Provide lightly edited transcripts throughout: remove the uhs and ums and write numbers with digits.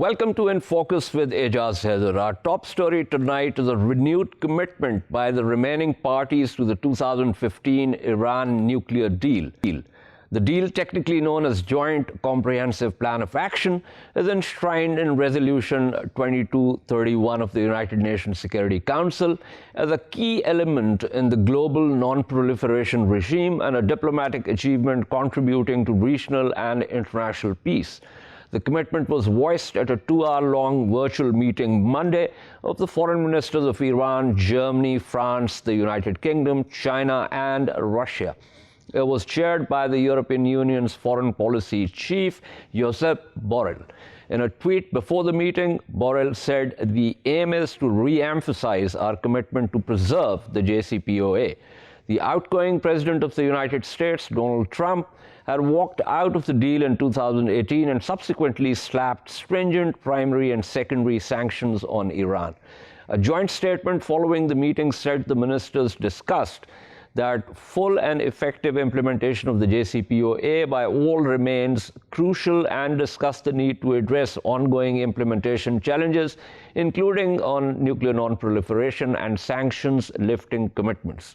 Welcome to In Focus with Ejaz Haider. Our top story tonight is a renewed commitment by the remaining parties to the 2015 Iran nuclear deal. The deal, technically known as Joint Comprehensive Plan of Action, is enshrined in Resolution 2231 of the United Nations Security Council as a key element in the global non-proliferation regime and a diplomatic achievement contributing to regional and international peace. The commitment was voiced at a 2-hour-long virtual meeting Monday of the foreign ministers of Iran, Germany, France, the United Kingdom, China, and Russia. It was chaired by the European Union's foreign policy chief, Josep Borrell. In a tweet before the meeting, Borrell said the aim is to re-emphasize our commitment to preserve the JCPOA. The outgoing president of the United States, Donald Trump, had walked out of the deal in 2018 and subsequently slapped stringent primary and secondary sanctions on Iran. A joint statement following the meeting said the ministers discussed that full and effective implementation of the JCPOA by all remains crucial and discussed the need to address ongoing implementation challenges, including on nuclear non-proliferation and sanctions lifting commitments.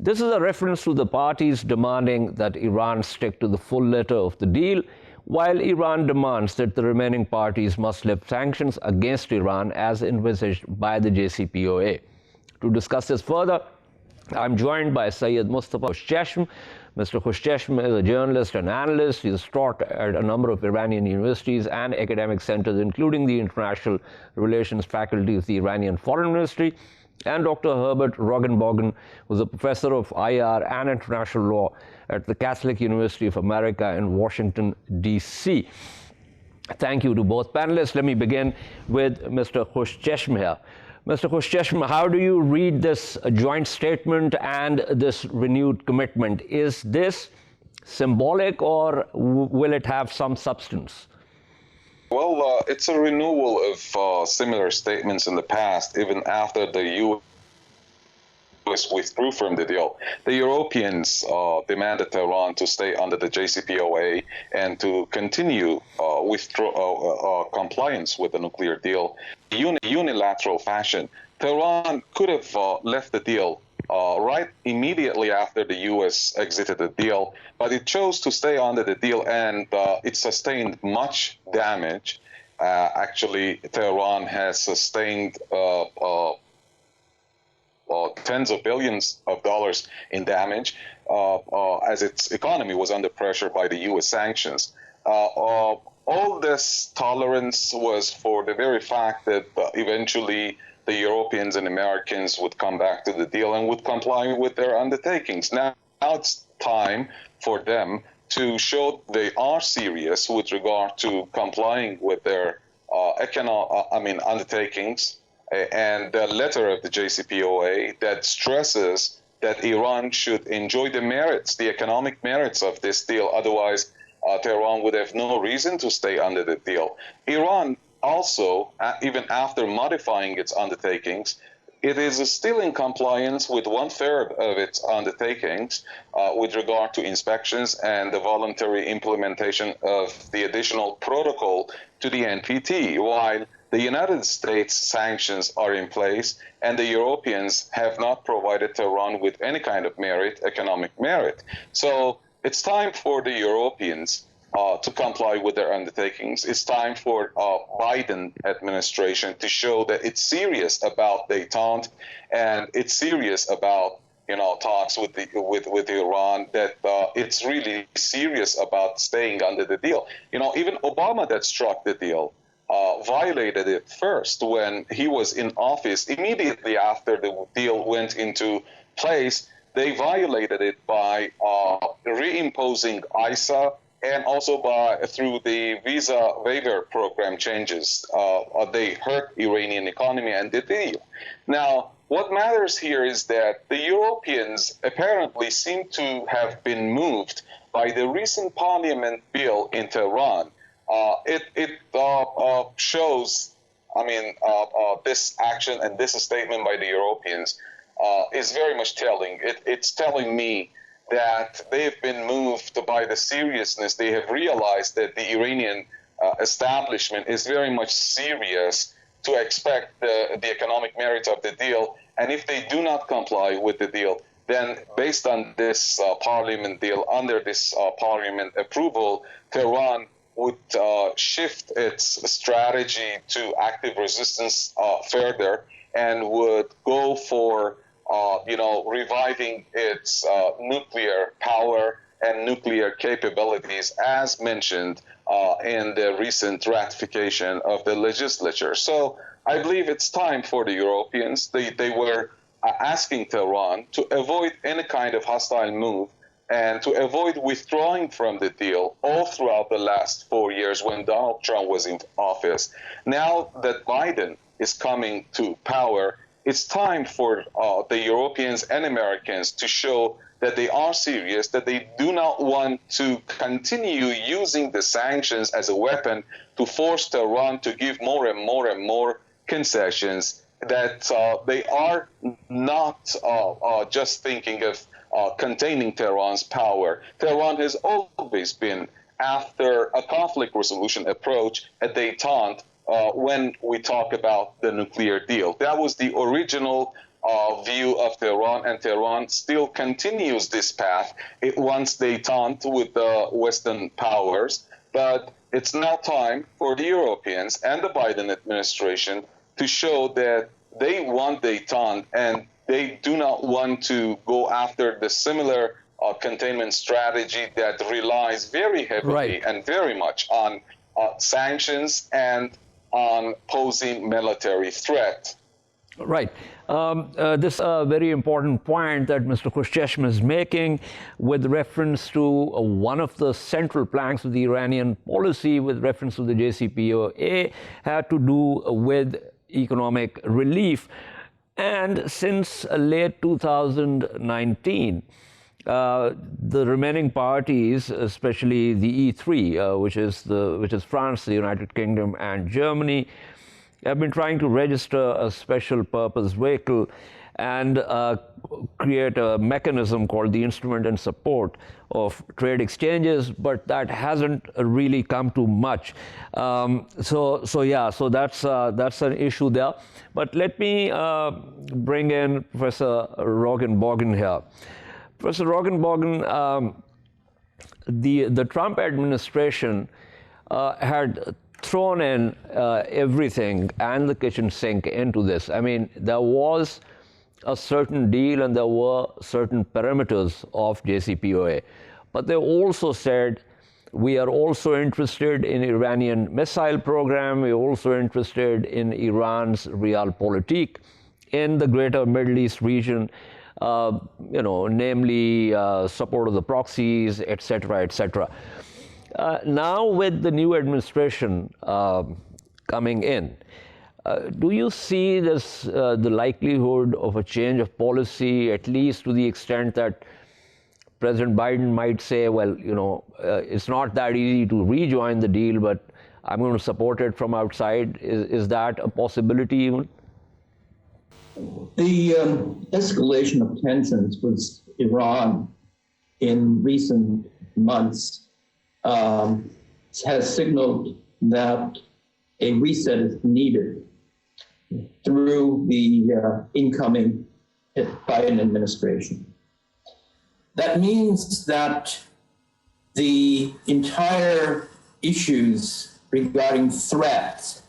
This is a reference to the parties demanding that Iran stick to the full letter of the deal, while Iran demands that the remaining parties must lift sanctions against Iran as envisaged by the JCPOA. To discuss this further, I'm joined by Syed Mostafa Khoshcheshm. Mr. Khoshcheshm is a journalist and analyst. He has taught at a number of Iranian universities and academic centers, including the International Relations Faculty of the Iranian Foreign Ministry, and Dr. Herbert Reginbogin, who's a professor of IR and international law at the Catholic University of America in Washington, D.C. Thank you to both panelists. Let me begin with Mr. Khoshcheshm here. Mr. Khoshcheshm, how do you read this joint statement and this renewed commitment? Is this symbolic or will it have some substance? Well, it's a renewal of similar statements in the past, even after the U.S. withdrew from the deal. The Europeans demanded Tehran to stay under the JCPOA and to continue compliance with the nuclear deal in unilateral fashion. Tehran could have left the deal right immediately after the U.S. exited the deal, but it chose to stay under the deal, and it sustained much damage. Actually, Tehran has sustained tens of billions of dollars in damage as its economy was under pressure by the U.S. sanctions. All this tolerance was for the very fact that eventually the Europeans and Americans would come back to the deal and would comply with their undertakings. Now it's time for them to show they are serious with regard to complying with their undertakings, and the letter of the JCPOA that stresses that Iran should enjoy the merits, the economic merits of this deal. Otherwise, Tehran would have no reason to stay under the deal. Iran also, even after modifying its undertakings, it is still in compliance with 1/3 of its undertakings with regard to inspections and the voluntary implementation of the additional protocol to the NPT, while the United States sanctions are in place and the Europeans have not provided Tehran with any kind of merit, economic merit. So it's time for the Europeans to comply with their undertakings. It's time for Biden administration to show that it's serious about détente and it's serious about talks with Iran, that it's really serious about staying under the deal. Even Obama that struck the deal violated it first when he was in office. Immediately after the deal went into place, they violated it by reimposing ISA and also through the visa waiver program changes. They hurt Iranian economy and the deal. Now, what matters here is that the Europeans apparently seem to have been moved by the recent parliament bill in Tehran. It shows, this action and this statement by the Europeans is very much telling. It's telling me that they have been moved by the seriousness. They have realized that the Iranian establishment is very much serious to expect the economic merits of the deal. And if they do not comply with the deal, then based on this parliament deal, under this parliament approval, Tehran would shift its strategy to active resistance further and would go for, reviving its nuclear power and nuclear capabilities, as mentioned in the recent ratification of the legislature. So I believe it's time for the Europeans. They were asking Tehran to avoid any kind of hostile move and to avoid withdrawing from the deal all throughout the last 4 years when Donald Trump was in office. Now that Biden is coming to power, it's time for the Europeans and Americans to show that they are serious, that they do not want to continue using the sanctions as a weapon to force Tehran to give more and more and more concessions, that they are not just thinking of containing Tehran's power. Tehran has always been after a conflict resolution approach, a détente, when we talk about the nuclear deal. That was the original view of Tehran, and Tehran still continues this path. It wants détente with the Western powers, but it's now time for the Europeans and the Biden administration to show that they want détente and they do not want to go after the similar containment strategy that relies very heavily and very much on sanctions and on posing military threat. Right. This is a very important point that Mr. Khoshcheshm is making with reference to one of the central planks of the Iranian policy with reference to the JCPOA had to do with economic relief. And since late 2019, the remaining parties, especially the E3, which is France, the United Kingdom, and Germany, have been trying to register a special purpose vehicle and create a mechanism called the Instrument in Support of Trade Exchanges, but that hasn't really come to much. So that's an issue there. But let me bring in Professor Reginbogin here. Professor Reginbogin, the Trump administration had thrown in everything and the kitchen sink into this. I mean, there was a certain deal and there were certain parameters of JCPOA, but they also said, we are also interested in Iranian missile program, we're also interested in Iran's realpolitik in the greater Middle East region, namely support of the proxies, etc., etc. Now with the new administration coming in, do you see this the likelihood of a change of policy, at least to the extent that President Biden might say, well, it's not that easy to rejoin the deal, but I'm going to support it from outside? Is that a possibility even? The escalation of tensions with Iran in recent months has signaled that a reset is needed through the incoming Biden administration. That means that the entire issues regarding threats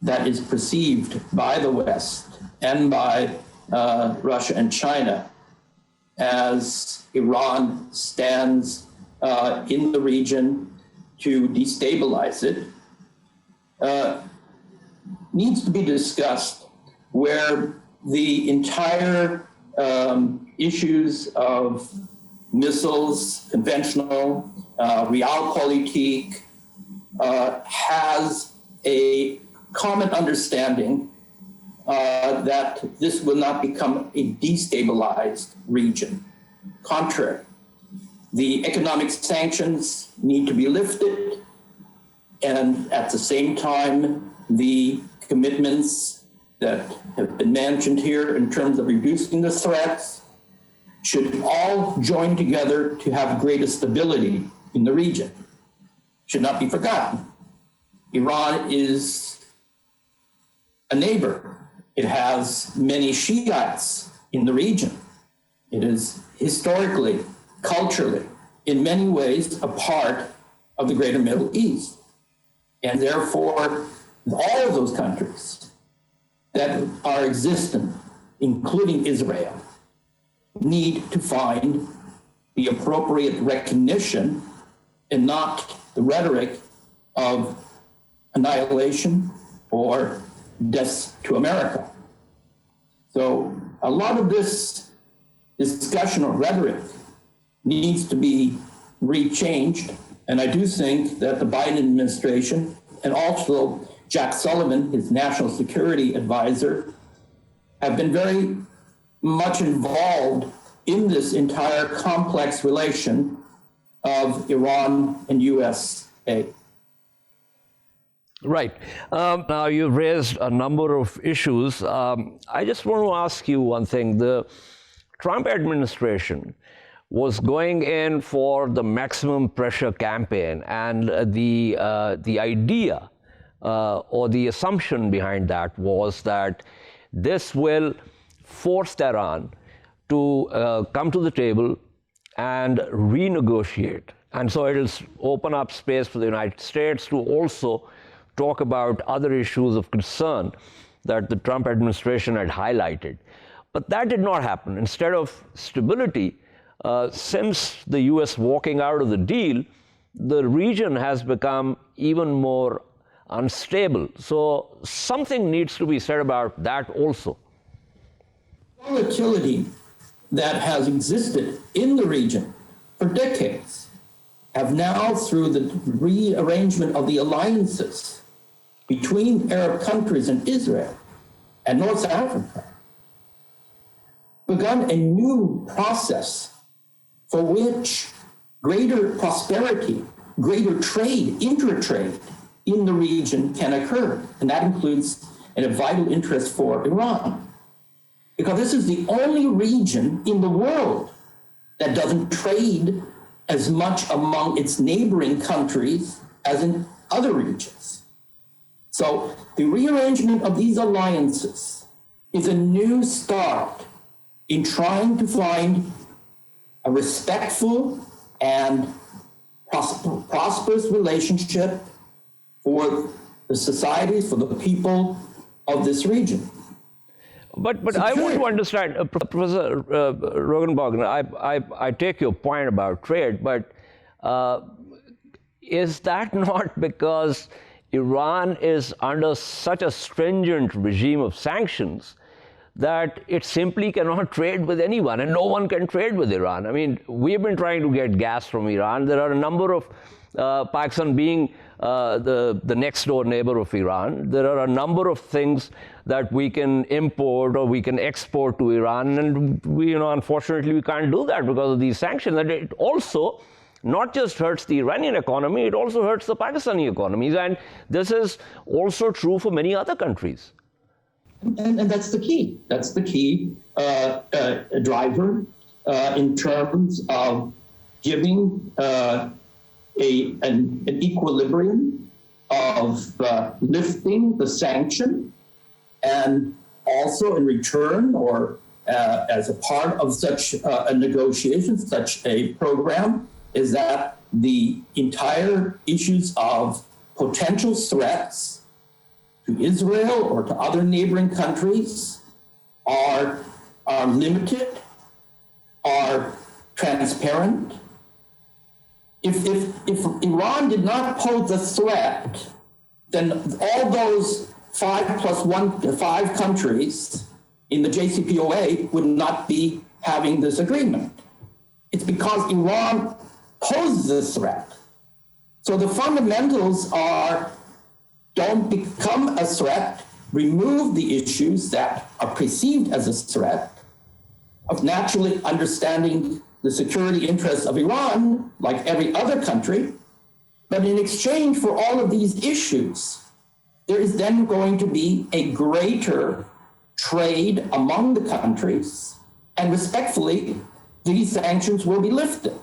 that is perceived by the West and by Russia and China as Iran stands in the region to destabilize it needs to be discussed, where the entire issues of missiles, conventional, realpolitik, has a common understanding that this will not become a destabilized region. Contrary, the economic sanctions need to be lifted, and at the same time, the commitments that have been mentioned here in terms of reducing the threats should all join together to have greater stability in the region. Should not be forgotten. Iran is a neighbor. It has many Shiites in the region. It is historically, culturally, in many ways, a part of the greater Middle East. And therefore, all of those countries that are existent, including Israel, need to find the appropriate recognition and not the rhetoric of annihilation or death to America. So a lot of this discussion or rhetoric needs to be rechanged. And I do think that the Biden administration and also Jack Sullivan, his national security advisor, have been very much involved in this entire complex relation of Iran and USA. Right. Now, you've raised a number of issues. I just want to ask you one thing. The Trump administration was going in for the maximum pressure campaign, and the idea or the assumption behind that was that this will force Tehran to come to the table and renegotiate. And so it'll open up space for the United States to also talk about other issues of concern that the Trump administration had highlighted. But that did not happen. Instead of stability, since the US walking out of the deal, the region has become even more unstable. So something needs to be said about that also. Volatility that has existed in the region for decades have now, through the rearrangement of the alliances between Arab countries and Israel and North Africa, begun a new process for which greater prosperity, greater trade, intra-trade in the region can occur. And that includes a vital interest for Iran. Because this is the only region in the world that doesn't trade as much among its neighboring countries as in other regions. So the rearrangement of these alliances is a new start in trying to find a respectful and prosperous relationship for the societies, for the people of this region. But I want to understand, Professor Reginbogin, I take your point about trade, but is that not because Iran is under such a stringent regime of sanctions that it simply cannot trade with anyone, and no one can trade with Iran? I mean, we've been trying to get gas from Iran. There are a number of, Pakistan being the next door neighbor of Iran, there are a number of things that we can import or we can export to Iran, and we, unfortunately, we can't do that because of these sanctions. And it also not just hurts the Iranian economy, it also hurts the Pakistani economies, and this is also true for many other countries. And that's the key. That's the key driver in terms of giving an equilibrium of lifting the sanction, and also in return or as a part of such a negotiation, such a program, is that the entire issues of potential threats to Israel or to other neighboring countries are limited, are transparent. If Iran did not pose a threat, then all those 5 countries in the JCPOA would not be having this agreement. It's because Iran poses a threat. So the fundamentals are: don't become a threat, remove the issues that are perceived as a threat, of naturally understanding the security interests of Iran, like every other country. But in exchange for all of these issues, there is then going to be a greater trade among the countries, and respectfully, these sanctions will be lifted.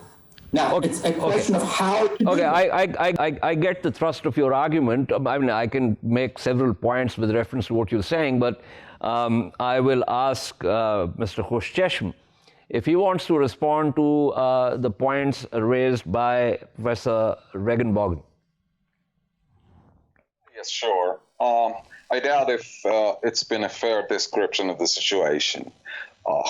Now, it's a question of how to do it. I get the thrust of your argument. I mean, I can make several points with reference to what you're saying, but I will ask Mr. Khoshcheshm if he wants to respond to the points raised by Professor Reginbogin. Yes, sure. I doubt if it's been a fair description of the situation.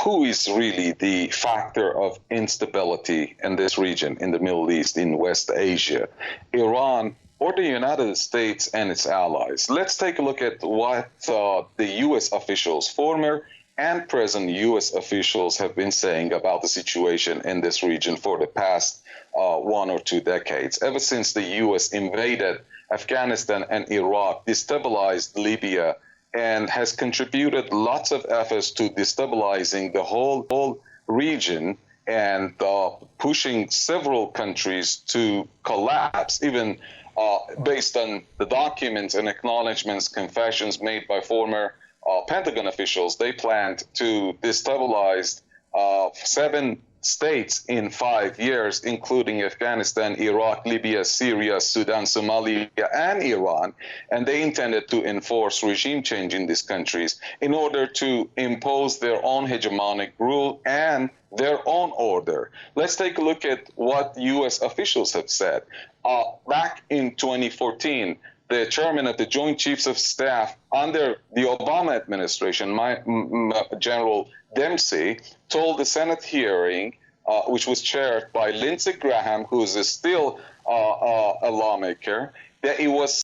Who is really the factor of instability in this region, in the Middle East, in West Asia? Iran or the United States and its allies? Let's take a look at what the U.S. officials, former and present U.S. officials, have been saying about the situation in this region for the past 1 or 2 decades. Ever since the U.S. invaded Afghanistan and Iraq, destabilized Libya, and has contributed lots of efforts to destabilizing the whole region and pushing several countries to collapse, even based on the documents and acknowledgments, confessions made by former Pentagon officials. They planned to destabilize 7 states in 5 years, including Afghanistan, Iraq, Libya, Syria, Sudan, Somalia, and Iran. And they intended to enforce regime change in these countries in order to impose their own hegemonic rule and their own order. Let's take a look at what U.S. officials have said. Back in 2014, the chairman of the Joint Chiefs of Staff under the Obama administration, General Dempsey, told the Senate hearing, which was chaired by Lindsey Graham, who is still a lawmaker, that it was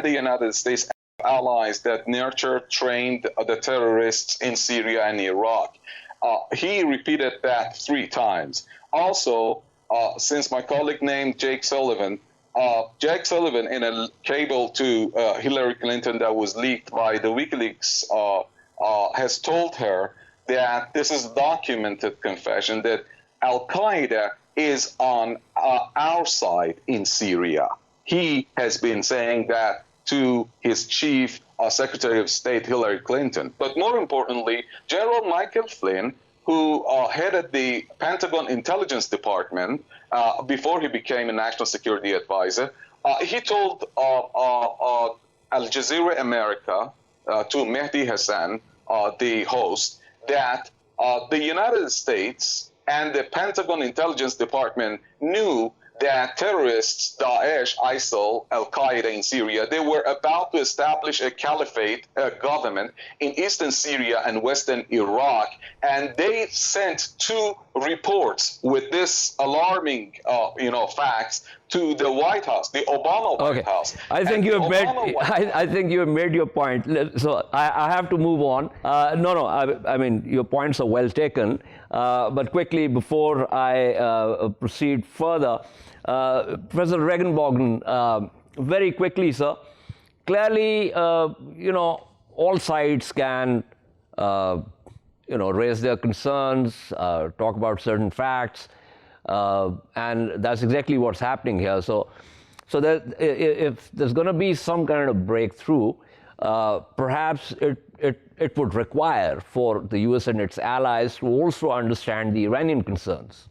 the United States allies that nurtured, trained the terrorists in Syria and Iraq. He repeated that 3 times. Also, since my colleague named Jake Sullivan in a cable to Hillary Clinton that was leaked by the WikiLeaks has told her that this is a documented confession that Al-Qaeda is on our side in Syria. He has been saying that to his chief Secretary of State, Hillary Clinton. But more importantly, General Michael Flynn, who headed the Pentagon Intelligence Department before he became a national security advisor, he told Al Jazeera America to Mehdi Hassan, the host, that the United States and the Pentagon Intelligence Department knew that terrorists, Daesh, ISIL, Al-Qaeda in Syria, they were about to establish a caliphate, a government in eastern Syria and western Iraq, and they sent 2 reports with this alarming, facts to the White House, the Obama White House. I think you have made your point. So I have to move on. I mean, your points are well taken. But quickly, before I proceed further, Professor Reginbogin, very quickly, sir. Clearly, all sides can, raise their concerns, talk about certain facts, and that's exactly what's happening here. So that if there's going to be some kind of breakthrough, perhaps it would require for the U.S. and its allies to also understand the Iranian concerns.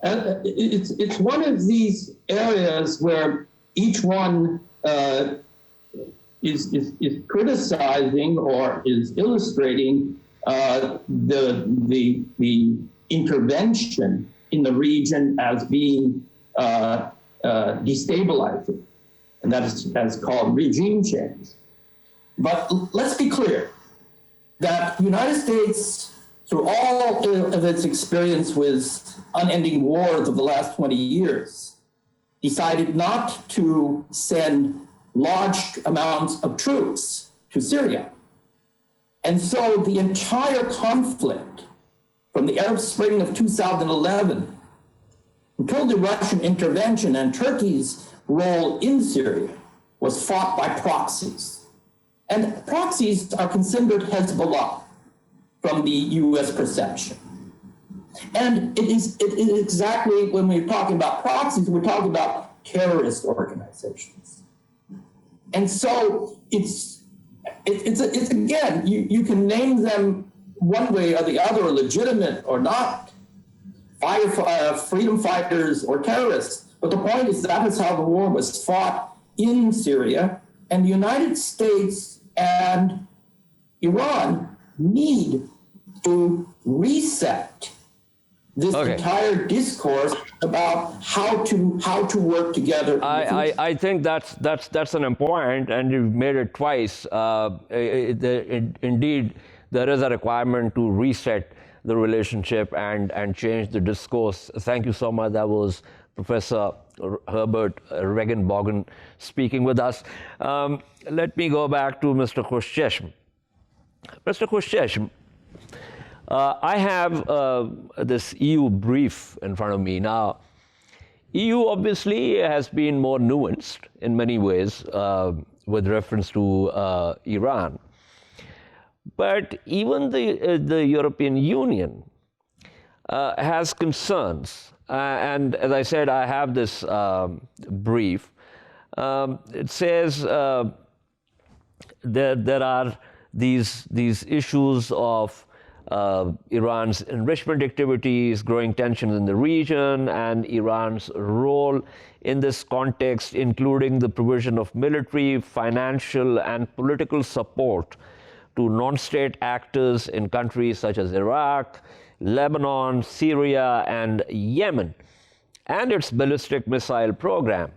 It's one of these areas where each one is criticizing or is illustrating the intervention in the region as being destabilizing, and that's called regime change. But let's be clear that the United States, through all of its experience with unending wars of the last 20 years, decided not to send large amounts of troops to Syria. And so the entire conflict from the Arab Spring of 2011 until the Russian intervention and Turkey's role in Syria was fought by proxies. And proxies are considered Hezbollah from the US perception. And it is exactly, when we're talking about proxies, we're talking about terrorist organizations. And so it's again, you can name them one way or the other, legitimate or not. freedom fighters or terrorists. But the point is that is how the war was fought in Syria, and the United States and Iran need to reset this entire discourse about how to work together. I think that's an important, and you've made it twice. Indeed, there is a requirement to reset the relationship and change the discourse. Thank you so much. That was Professor Herbert Reginbogin speaking with us. Let me go back to Mr. Khoshcheshm. Mr. Khoshcheshm, I have this EU brief in front of me. Now, EU obviously has been more nuanced in many ways with reference to Iran. But even the European Union has concerns. And as I said, I have this brief. It says there are these issues of Iran's enrichment activities, growing tensions in the region, and Iran's role in this context, including the provision of military, financial, and political support to non-state actors in countries such as Iraq, Lebanon, Syria, and Yemen, and its ballistic missile program.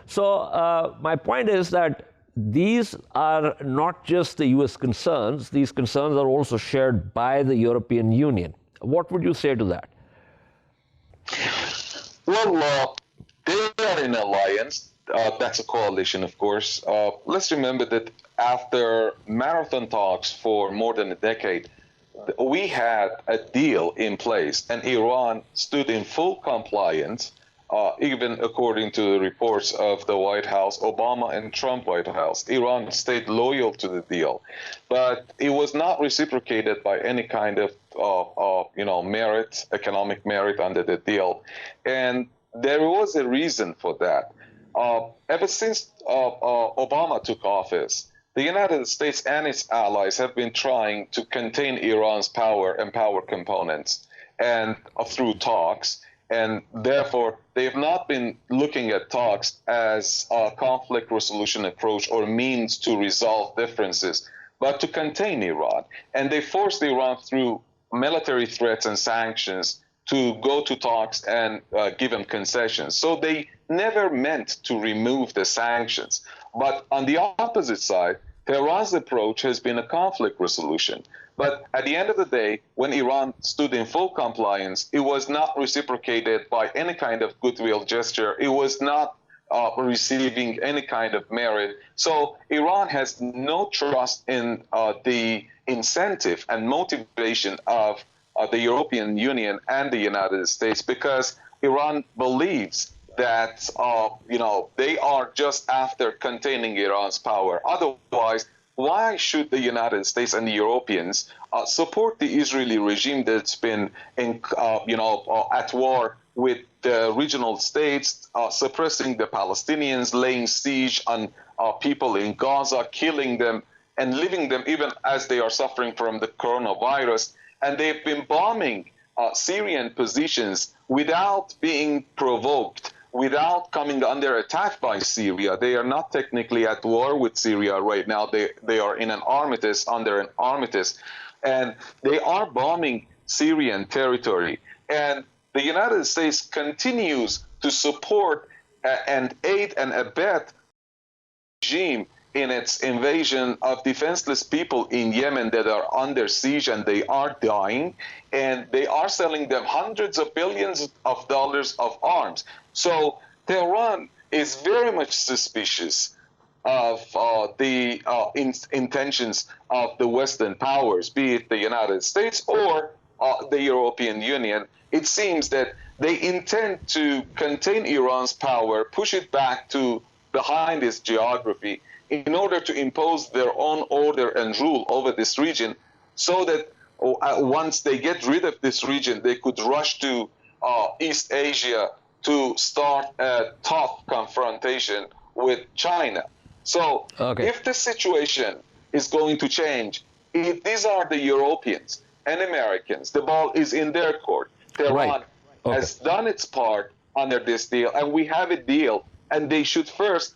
So my point is that these are not just the US concerns, these concerns are also shared by the European Union. What would you say to that? Well, they are in alliance. That's a coalition, of course. Let's remember that after marathon talks for more than a decade, we had a deal in place, and Iran stood in full compliance, even according to the reports of the White House, Obama and Trump White House. Iran stayed loyal to the deal, but it was not reciprocated by any kind of merit, economic merit under the deal, and there was a reason for that. Ever since Obama took office, the United States and its allies have been trying to contain Iran's power and power components and through talks, and therefore they have not been looking at talks as a conflict resolution approach or means to resolve differences, but to contain Iran. And they forced Iran through military threats and sanctions to go to talks and give them concessions. So they never meant to remove the sanctions. But on the opposite side, Tehran's approach has been a conflict resolution. But at the end of the day, when Iran stood in full compliance, it was not reciprocated by any kind of goodwill gesture. It was not receiving any kind of merit. So Iran has no trust in the incentive and motivation of the European Union and the United States, because Iran believes that they are just after containing Iran's power. Otherwise, why should the United States and the Europeans support the Israeli regime that's been at war with the regional states, suppressing the Palestinians, laying siege on people in Gaza, killing them, and leaving them even as they are suffering from the coronavirus? And they've been bombing Syrian positions without being provoked, without coming under attack by Syria. They are not technically at war with Syria right now. They are in an armistice, under an armistice, and they are bombing Syrian territory. And the United States continues to support and aid and abet the regime in its invasion of defenseless people in Yemen that are under siege, and they are dying, and they are selling them hundreds of billions of dollars of arms. So Tehran is very much suspicious of the intentions of the Western powers, be it the United States or the European Union. It seems that they intend to contain Iran's power, push it back to behind its geography, in order to impose their own order and rule over this region, so that once they get rid of this region, they could rush to East Asia to start a tough confrontation with China. So if the situation is going to change, these are the Europeans and Americans. The ball is in their court. Tehran has done its part under this deal, and we have a deal, and they should first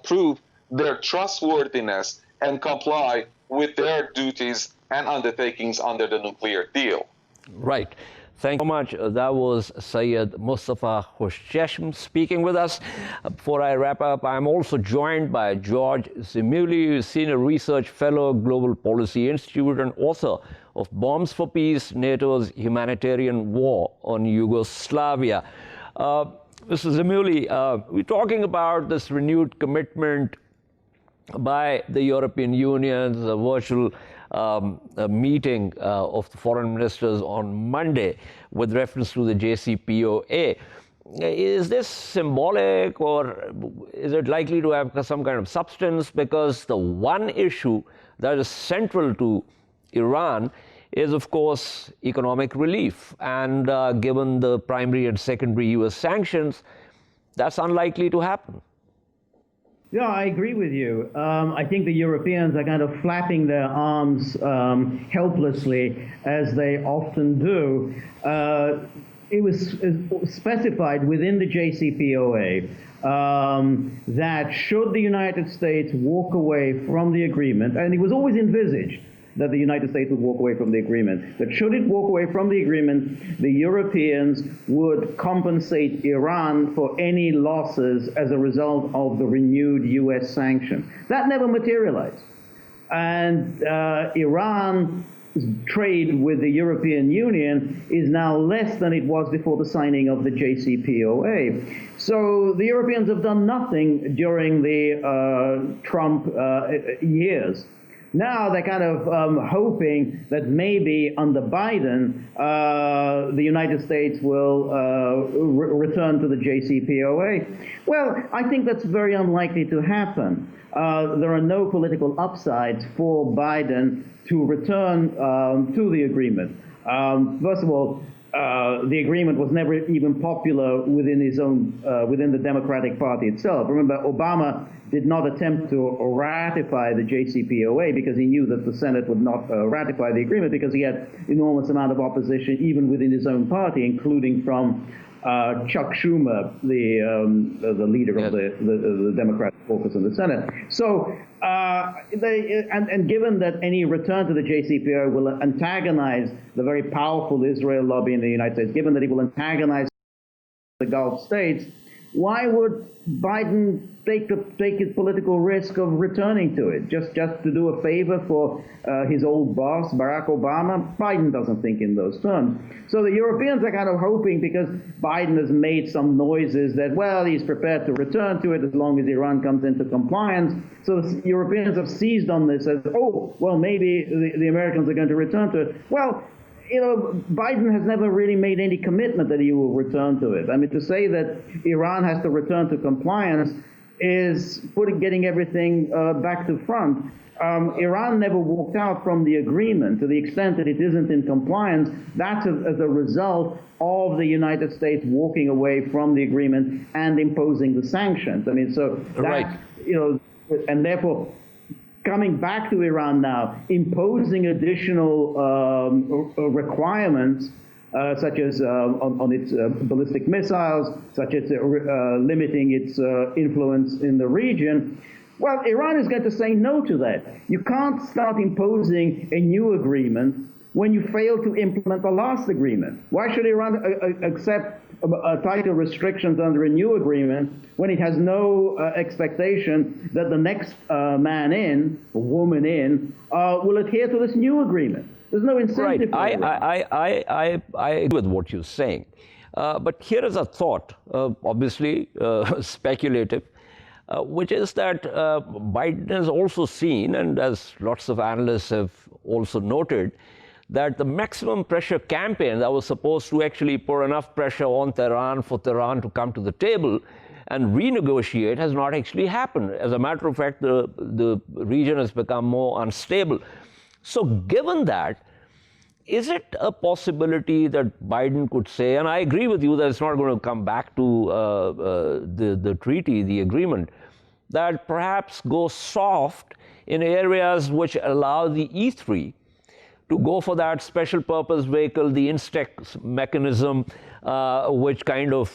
prove their trustworthiness and comply with their duties and undertakings under the nuclear deal. Right. Thank you so much. That was Syed Mostafa Khoshcheshm speaking with us. Before I wrap up, I'm also joined by George Szmuely, who is Senior Research Fellow, Global Policy Institute, and author of Bombs for Peace, NATO's Humanitarian War on Yugoslavia. Mr. Szmuely, we're talking about this renewed commitment by the European Union, the virtual meeting of the foreign ministers on Monday with reference to the JCPOA. Is this symbolic, or is it likely to have some kind of substance? Because the one issue that is central to Iran is, of course, economic relief. And given the primary and secondary US sanctions, that's unlikely to happen. Yeah, I agree with you. I think the Europeans are kind of flapping their arms helplessly, as they often do. It was specified within the JCPOA that should the United States walk away from the agreement, and it was always envisaged that the United States would walk away from the agreement, that should it walk away from the agreement, the Europeans would compensate Iran for any losses as a result of the renewed US sanction. That never materialized. And Iran's trade with the European Union is now less than it was before the signing of the JCPOA. So the Europeans have done nothing during the Trump years. Now they're kind of hoping that maybe under Biden, the United States will return to the JCPOA. Well, I think that's very unlikely to happen. There are no political upsides for Biden to return to the agreement. First of all, the agreement was never even popular within his own, within the Democratic Party itself. Remember, Obama did not attempt to ratify the JCPOA because he knew that the Senate would not ratify the agreement, because he had enormous amount of opposition even within his own party, including from Chuck Schumer, the leader of the Democratic caucus in the Senate. So, and given that any return to the JCPOA will antagonize the very powerful Israel lobby in the United States, given that it will antagonize the Gulf states, why would Biden take his political risk of returning to it just to do a favor for his old boss, Barack Obama? Biden doesn't think in those terms. So the Europeans are kind of hoping, because Biden has made some noises that, well, he's prepared to return to it as long as Iran comes into compliance. So the Europeans have seized on this as, oh, well, maybe the Americans are going to return to it. Well, you know, Biden has never really made any commitment that he will return to it. I mean, to say that Iran has to return to compliance is getting everything back to front. Iran never walked out from the agreement. To the extent that it isn't in compliance, that's as a result of the United States walking away from the agreement and imposing the sanctions. I mean, so that, right. You know, and therefore, coming back to Iran now, imposing additional requirements, such as on its ballistic missiles, such as limiting its influence in the region, well, Iran is going to say no to that. You can't start imposing a new agreement when you fail to implement the last agreement. Why should Iran accept tighter restrictions under a new agreement when it has no expectation that the next man in, or woman in, will adhere to this new agreement? There's no incentive. Right. I agree with what you're saying. But here is a thought, obviously speculative, which is that Biden has also seen, and as lots of analysts have also noted, that the maximum pressure campaign that was supposed to actually put enough pressure on Tehran for Tehran to come to the table and renegotiate has not actually happened. As a matter of fact, the region has become more unstable. So given that, is it a possibility that Biden could say, and I agree with you that it's not going to come back to the treaty, the agreement, that perhaps go soft in areas which allow the E3 to to go for that special purpose vehicle, the Instex mechanism, which kind of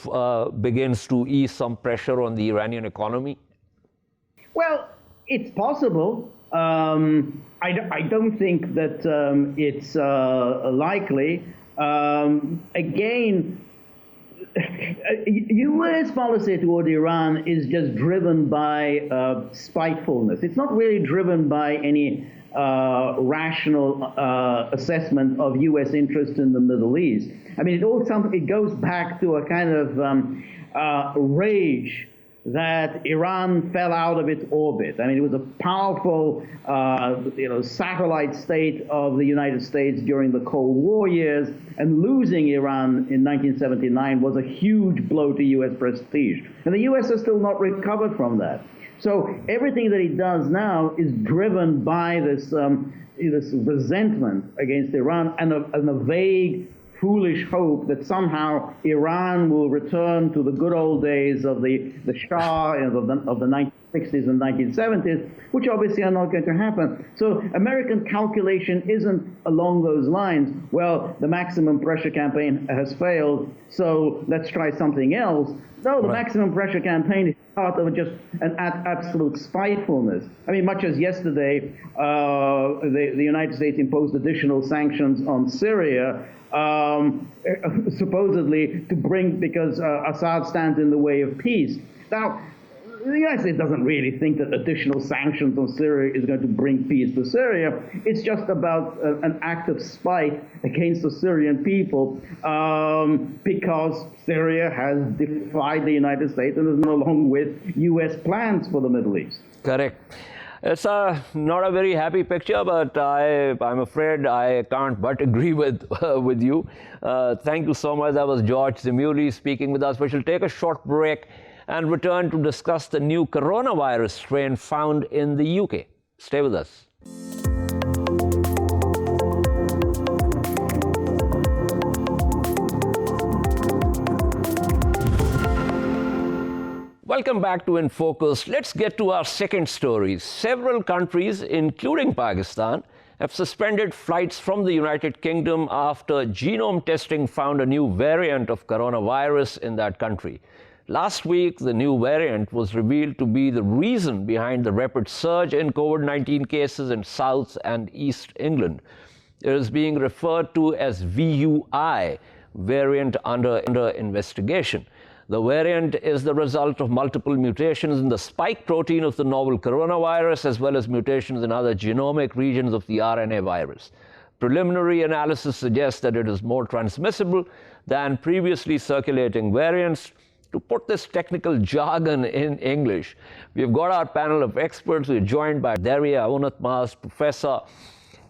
begins to ease some pressure on the Iranian economy? Well, it's possible. I don't think that it's likely. Again, U.S. policy toward Iran is just driven by spitefulness. It's not really driven by any rational assessment of U.S. interest in the Middle East. I mean, it goes back to a kind of rage that Iran fell out of its orbit. I mean, it was a powerful, satellite state of the United States during the Cold War years, and losing Iran in 1979 was a huge blow to U.S. prestige. And the U.S. has still not recovered from that. So everything that it does now is driven by this resentment against Iran and a vague, foolish hope that somehow Iran will return to the good old days of the Shah of the 1960s and 1970s, which obviously are not going to happen. So American calculation isn't along those lines. Well, the maximum pressure campaign has failed, so let's try something else. No, the maximum pressure campaign is part of just an absolute spitefulness. I mean, much as yesterday, the United States imposed additional sanctions on Syria, supposedly because Assad stands in the way of peace. Now, the United States doesn't really think that additional sanctions on Syria is going to bring peace to Syria. It's just about an act of spite against the Syrian people because Syria has defied the United States and is no longer with U.S. plans for the Middle East. Correct. It's not a very happy picture, but I'm afraid I can't but agree with you. Thank you so much. That was George Szmuely speaking with us. We shall take a short break and return to discuss the new coronavirus strain found in the UK. Stay with us. Welcome back to In Focus. Let's get to our second story. Several countries, including Pakistan, have suspended flights from the United Kingdom after genome testing found a new variant of coronavirus in that country. Last week, the new variant was revealed to be the reason behind the rapid surge in COVID-19 cases in South and East England. It is being referred to as VUI, variant under investigation. The variant is the result of multiple mutations in the spike protein of the novel coronavirus, as well as mutations in other genomic regions of the RNA virus. Preliminary analysis suggests that it is more transmissible than previously circulating variants. To put this technical jargon in English, we've got our panel of experts who are joined by Derya, Unutmtaz, professor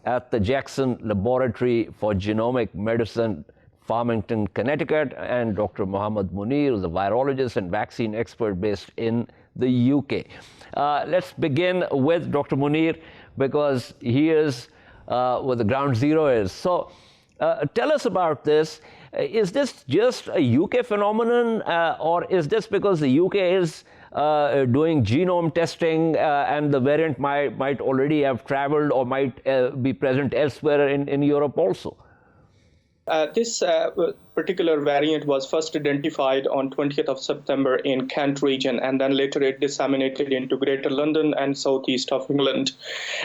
at the Jackson Laboratory for Genomic Medicine, Farmington, Connecticut, and Dr. Mohammed Munir, who's a virologist and vaccine expert based in the UK. Let's begin with Dr. Munir because he is where the ground zero is. So tell us about this. Is this just a UK phenomenon, or is this because the UK is doing genome testing and the variant might already have traveled or might be present elsewhere in Europe also? This particular variant was first identified on 20th of September in Kent region, and then later it disseminated into Greater London and southeast of England.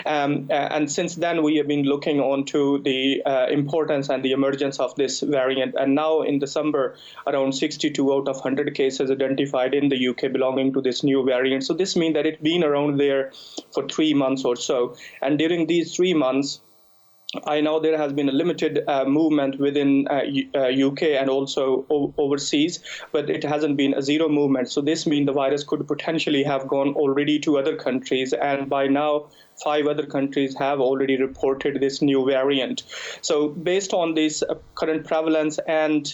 And since then, we have been looking onto the importance and the emergence of this variant. And now in December, around 62 out of 100 cases identified in the UK belonging to this new variant. So this means that it's been around there for 3 months or so. And during these 3 months, I know there has been a limited movement within UK and also overseas, but it hasn't been a zero movement. So this means the virus could potentially have gone already to other countries. And by now, 5 other countries have already reported this new variant. So based on this current prevalence and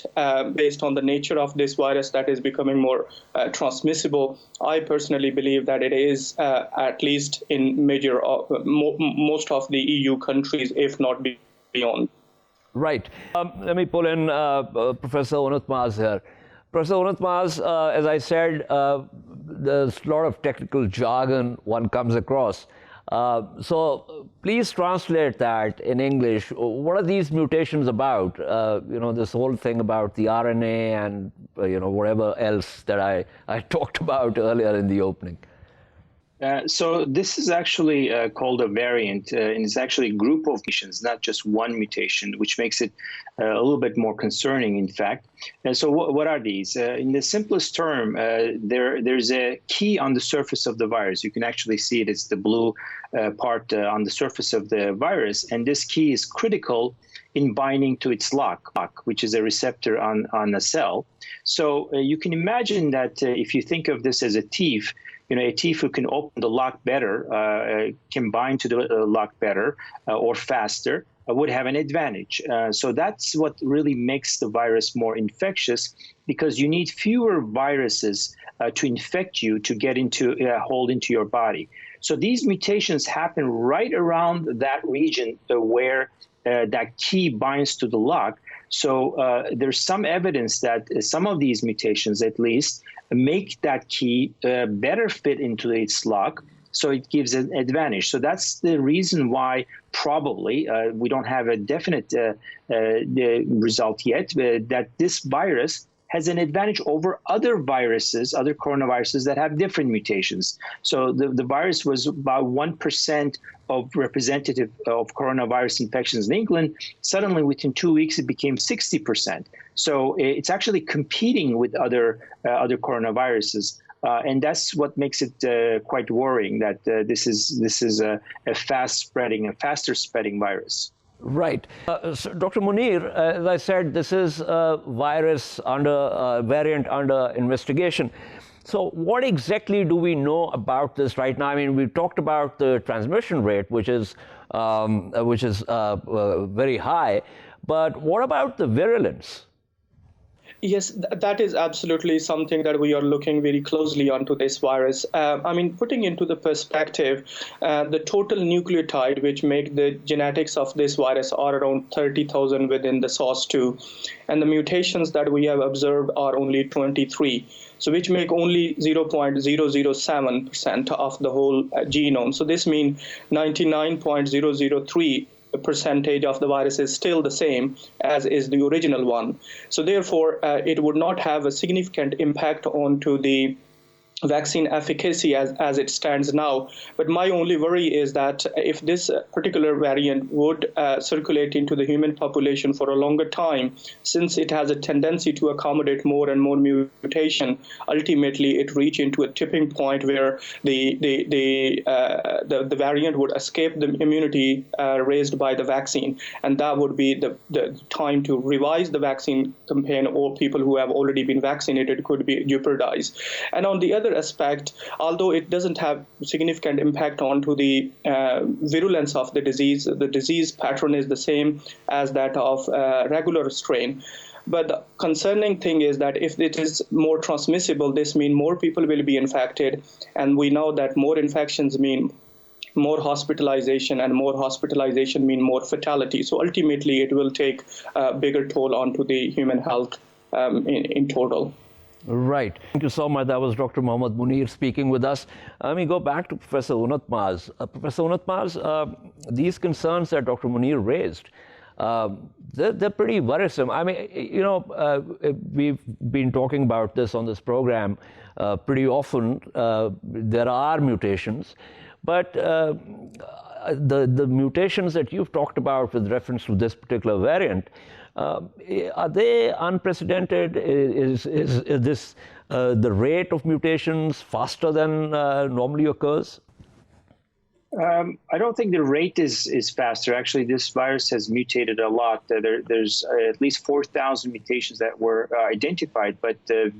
based on the nature of this virus that is becoming more transmissible, I personally believe that it is at least in most of the EU countries, if not beyond. Right. Let me pull in Professor Unutmtaz here. Professor Unutmtaz, as I said, there's a lot of technical jargon one comes across. So please translate that in English. What are these mutations about? This whole thing about the RNA and whatever else that I talked about earlier in the opening. So this is actually called a variant, and it's actually a group of mutations, not just one mutation, which makes it a little bit more concerning, in fact. And so what are these? In the simplest term, there's a key on the surface of the virus. You can actually see it. It's the blue part on the surface of the virus, and this key is critical in binding to its lock, which is a receptor on a cell. So you can imagine that if you think of this as a thief, a thief who can open the lock better, can bind to the lock better or faster, would have an advantage. So that's what really makes the virus more infectious, because you need fewer viruses to infect you to get into hold into your body. So these mutations happen right around that region where that key binds to the lock. So there's some evidence that some of these mutations, at least, make that key better fit into its lock, so it gives an advantage. So that's the reason why probably we don't have a definite result yet, that this virus has an advantage over other viruses, other coronaviruses that have different mutations. So the virus was about 1% of representative of coronavirus infections in England. Suddenly, within 2 weeks, it became 60%. So it's actually competing with other coronaviruses. And that's what makes it quite worrying, that this is a faster spreading virus. Right. So Dr. Munir, as I said, this is a virus variant under investigation. So what exactly do we know about this right now? I mean, we've talked about the transmission rate, which is very high, but what about the virulence? Yes, that is absolutely something that we are looking very closely onto this virus. Putting into the perspective, the total nucleotide which make the genetics of this virus are around 30,000 within the SARS-2, and the mutations that we have observed are only 23. So which make only 0.007% of the whole genome. So this means 99.003% of the virus is still the same as is the original one. So therefore, it would not have a significant impact onto the vaccine efficacy as it stands now. But my only worry is that if this particular variant would circulate into the human population for a longer time, since it has a tendency to accommodate more and more mutation, ultimately it reach into a tipping point where the variant would escape the immunity raised by the vaccine, and that would be the time to revise the vaccine campaign, or people who have already been vaccinated could be jeopardized. And on the other aspect, although it doesn't have significant impact onto the virulence of the disease pattern is the same as that of regular strain. But the concerning thing is that if it is more transmissible, this means more people will be infected, and we know that more infections mean more hospitalization, and more hospitalization mean more fatality. So ultimately, it will take a bigger toll onto the human health in total. Right. Thank you so much. That was Dr. Mohammad Munir speaking with us. Let me go back to Professor Unutmtaz. Professor Unutmtaz, these concerns that Dr. Munir raised, they're pretty worrisome. I mean, we've been talking about this on this program pretty often. There are mutations, but the mutations that you've talked about with reference to this particular variant, are they unprecedented? Is this the rate of mutations faster than normally occurs? I don't think the rate is faster. Actually, this virus has mutated a lot. There's at least 4,000 mutations that were identified, but the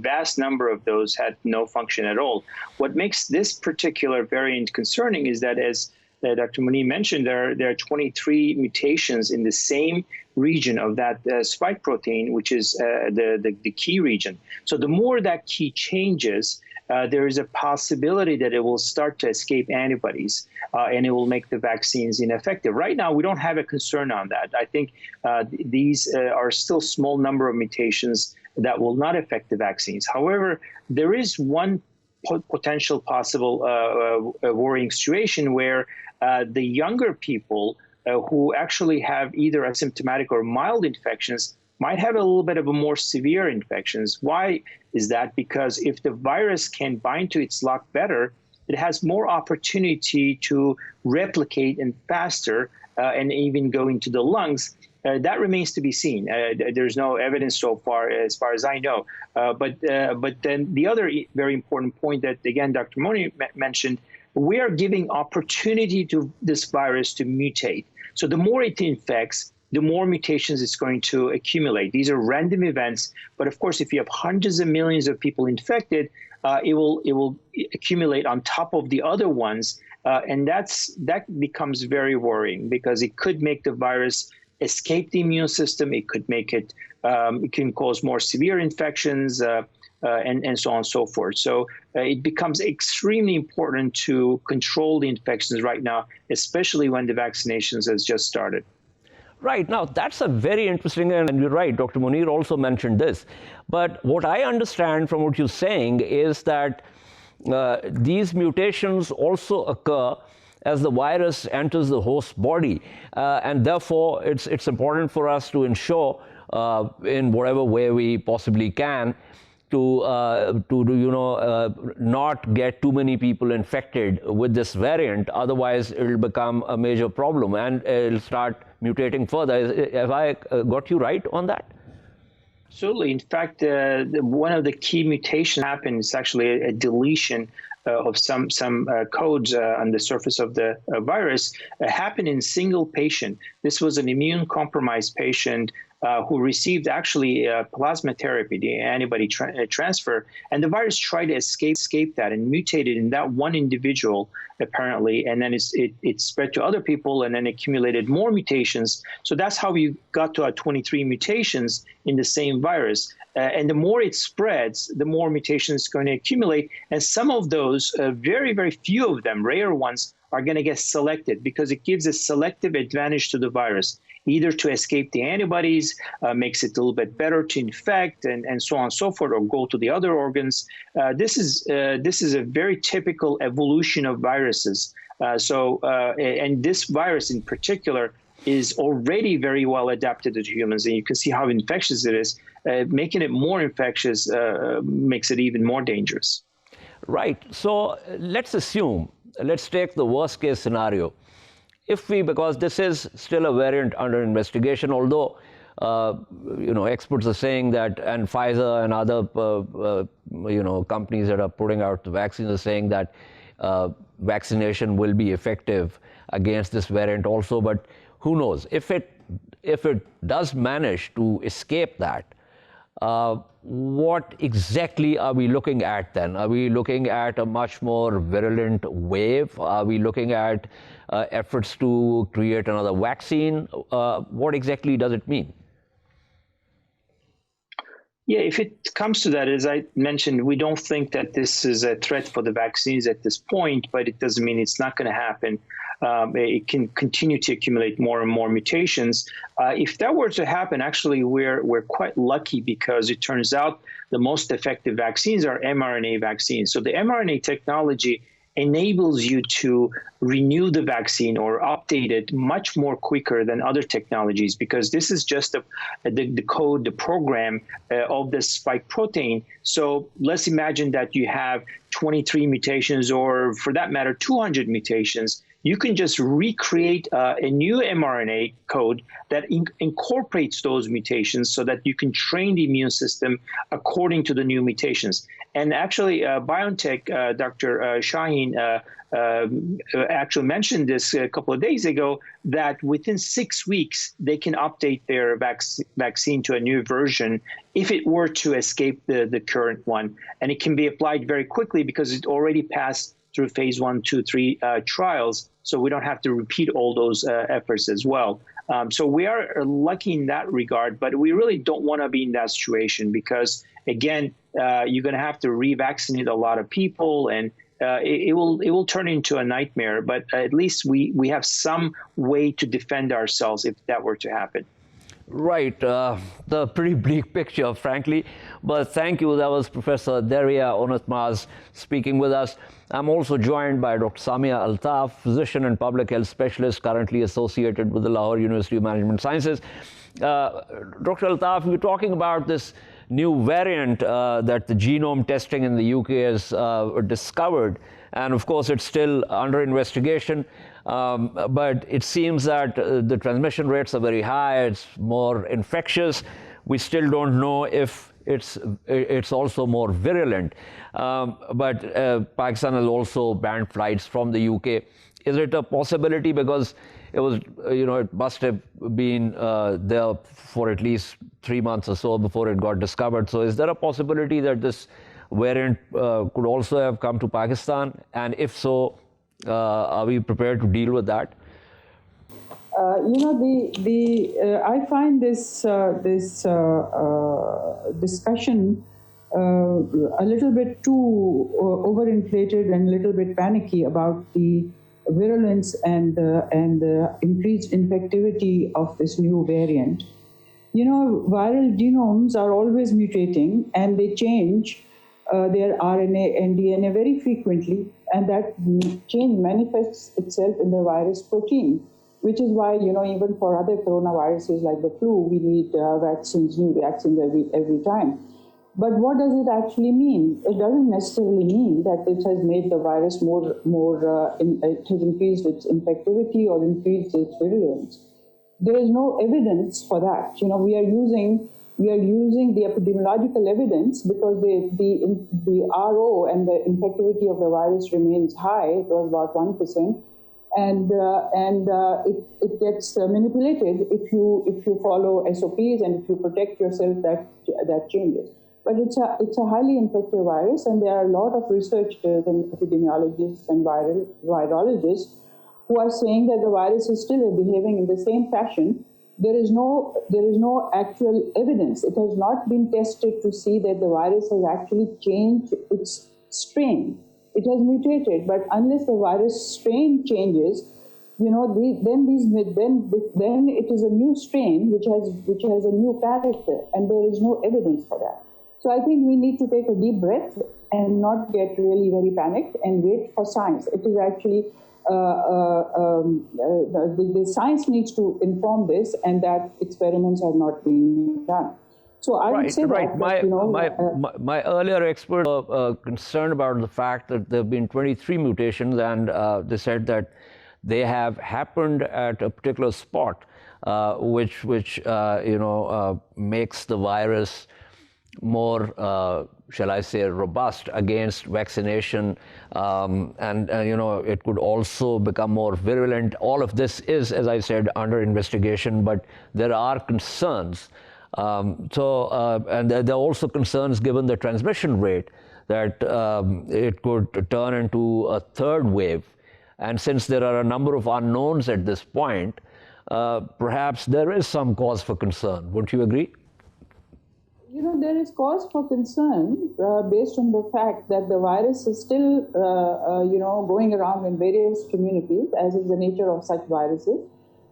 vast number of those had no function at all. What makes this particular variant concerning is that, as Dr. Munir mentioned, there are 23 mutations in the same region of that spike protein, which is the key region. So the more that key changes, there is a possibility that it will start to escape antibodies and it will make the vaccines ineffective. Right now, we don't have a concern on that. I think these are still small number of mutations that will not affect the vaccines. However, there is one potential possible worrying situation where the younger people who actually have either asymptomatic or mild infections might have a little bit of a more severe infections. Why is that? Because if the virus can bind to its lock better, it has more opportunity to replicate and faster and even go into the lungs. That remains to be seen. There's no evidence so far as I know. But then the other very important point that, again, Dr. Munir mentioned, we are giving opportunity to this virus to mutate. So the more it infects, the more mutations it's going to accumulate. These are random events. But of course, if you have hundreds of millions of people infected, it will accumulate on top of the other ones. And that becomes very worrying because it could make the virus escape the immune system. It could make it, it can cause more severe infections and so on and so forth. So it becomes extremely important to control the infections right now, especially when the vaccinations has just started. Right. Now, that's a very interesting, and you're right, Dr. Munir also mentioned this. But what I understand from what you're saying is that these mutations also occur as the virus enters the host body. And therefore, it's important for us to ensure in whatever way we possibly can to not get too many people infected with this variant. Otherwise, it'll become a major problem and it'll start mutating further. Have I got you right on that? Absolutely. In fact, one of the key mutations happens is actually a deletion of some codes on the surface of the virus happened in a single patient. This was an immune-compromised patient who received actually plasma therapy, the antibody transfer, and the virus tried to escape that and mutated in that one individual, apparently, and then it spread to other people and then accumulated more mutations. So that's how we got to our 23 mutations in the same virus. And the more it spreads, the more mutations going to accumulate. And some of those, very, very few of them, rare ones, are going to get selected because it gives a selective advantage to the virus, either to escape the antibodies, makes it a little bit better to infect, and so on and so forth, or go to the other organs. This is a very typical evolution of viruses. And this virus in particular is already very well adapted to humans, and you can see how infectious it is. Making it more infectious makes it even more dangerous. Right. So let's take the worst case scenario. Because this is still a variant under investigation, although, experts are saying that, and Pfizer and other, companies that are putting out the vaccines are saying that vaccination will be effective against this variant also, but who knows? If it does manage to escape that, what exactly are we looking at then? Are we looking at a much more virulent wave? Are we looking at efforts to create another vaccine? What exactly does it mean? Yeah, if it comes to that, as I mentioned, we don't think that this is a threat for the vaccines at this point, but it doesn't mean it's not going to happen. It can continue to accumulate more and more mutations. If that were to happen, actually, we're quite lucky because it turns out the most effective vaccines are mRNA vaccines. So the mRNA technology enables you to renew the vaccine or update it much more quicker than other technologies, because this is just the code, the program of the spike protein. So let's imagine that you have 23 mutations, or for that matter, 200 mutations. You can just recreate a new mRNA code that incorporates those mutations so that you can train the immune system according to the new mutations. And actually, BioNTech, Dr. Shaheen, actually mentioned this a couple of days ago, that within 6 weeks, they can update their vaccine to a new version if it were to escape the current one. And it can be applied very quickly because it already passed through phase 1, 2, 3 trials. So we don't have to repeat all those efforts as well. So we are lucky in that regard, but we really don't want to be in that situation because, again, you're going to have to revaccinate a lot of people, and it will turn into a nightmare. But at least we have some way to defend ourselves if that were to happen. Right, the pretty bleak picture, frankly. But thank you. That was Professor Derya Unutmtaz speaking with us. I'm also joined by Dr. Samia Altaf, physician and public health specialist, currently associated with the Lahore University of Management Sciences. Dr. Altaf, we're talking about this new variant that the genome testing in the UK has discovered. And of course, it's still under investigation. But it seems that the transmission rates are very high. It's more infectious. We still don't know if it's also more virulent. But Pakistan has also banned flights from the UK. Is it a possibility, because it was, it must have been there for at least 3 months or so before it got discovered. So is there a possibility that this variant could also have come to Pakistan? And if so, are we prepared to deal with that? I find this discussion a little bit too overinflated and a little bit panicky about the virulence and increased infectivity of this new variant. Viral genomes are always mutating, and they change their RNA and DNA very frequently, and that change manifests itself in the virus protein, which is why, even for other coronaviruses like the flu, we need vaccines, new vaccines every time. But what does it actually mean? It doesn't necessarily mean that it has made the virus it has increased its infectivity or increased its virulence. There is no evidence for that. We are using the epidemiological evidence because the RO and the infectivity of the virus remains high. It was about 1%, and it gets manipulated if you follow SOPs and if you protect yourself. That changes. But it's a highly infective virus, and there are a lot of researchers and epidemiologists and virologists who are saying that the virus is still behaving in the same fashion. There is no actual evidence. It has not been tested to see that the virus has actually changed its strain. It has mutated, but unless the virus strain changes, then it is a new strain which has a new character, and there is no evidence for that. So I think we need to take a deep breath and not get really very panicked and wait for science. It is actually the science needs to inform this, and that experiments have not been done. So I would say right. that My earlier experts were concerned about the fact that there have been 23 mutations, and they said that they have happened at a particular spot, which makes the virus more, shall I say, robust against vaccination, and it could also become more virulent. All of this is, as I said, under investigation, but there are concerns. And there are also concerns, given the transmission rate, that it could turn into a third wave. And since there are a number of unknowns at this point, perhaps there is some cause for concern. Wouldn't you agree? There is cause for concern based on the fact that the virus is still, going around in various communities, as is the nature of such viruses.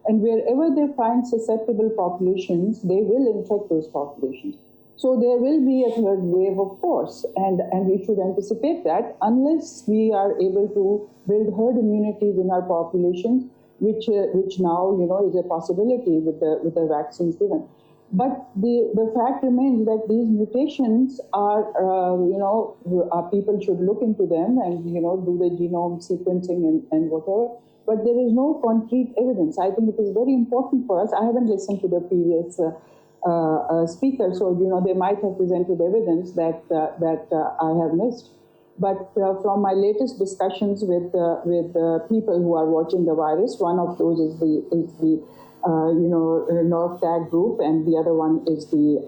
And wherever they find susceptible populations, they will infect those populations. So there will be a third wave, of course, and we should anticipate that unless we are able to build herd immunities in our populations, which now is a possibility with the vaccines given. But the fact remains that these mutations are, people should look into them and, do the genome sequencing and whatever. But there is no concrete evidence. I think it is very important for us. I haven't listened to the previous speaker, so, they might have presented evidence that I have missed. But from my latest discussions with people who are watching the virus, one of those is the NORTAG group, and the other one is the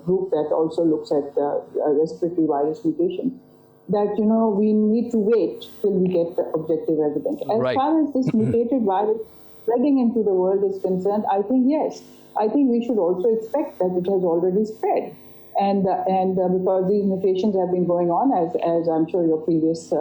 group that also looks at respiratory virus mutation. That, we need to wait till we get the objective evidence. As far as this mutated virus spreading into the world is concerned, I think yes. I think we should also expect that it has already spread. And because these mutations have been going on, as I'm sure your previous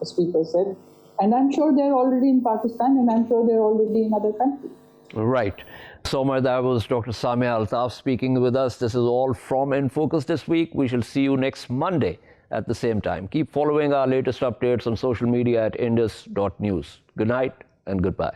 speaker said, and I'm sure they're already in Pakistan, and I'm sure they're already in other countries. Right. So much. That was Dr. Samia Altaf speaking with us. This is all from In Focus this week. We shall see you next Monday at the same time. Keep following our latest updates on social media at indus.news. Good night and goodbye.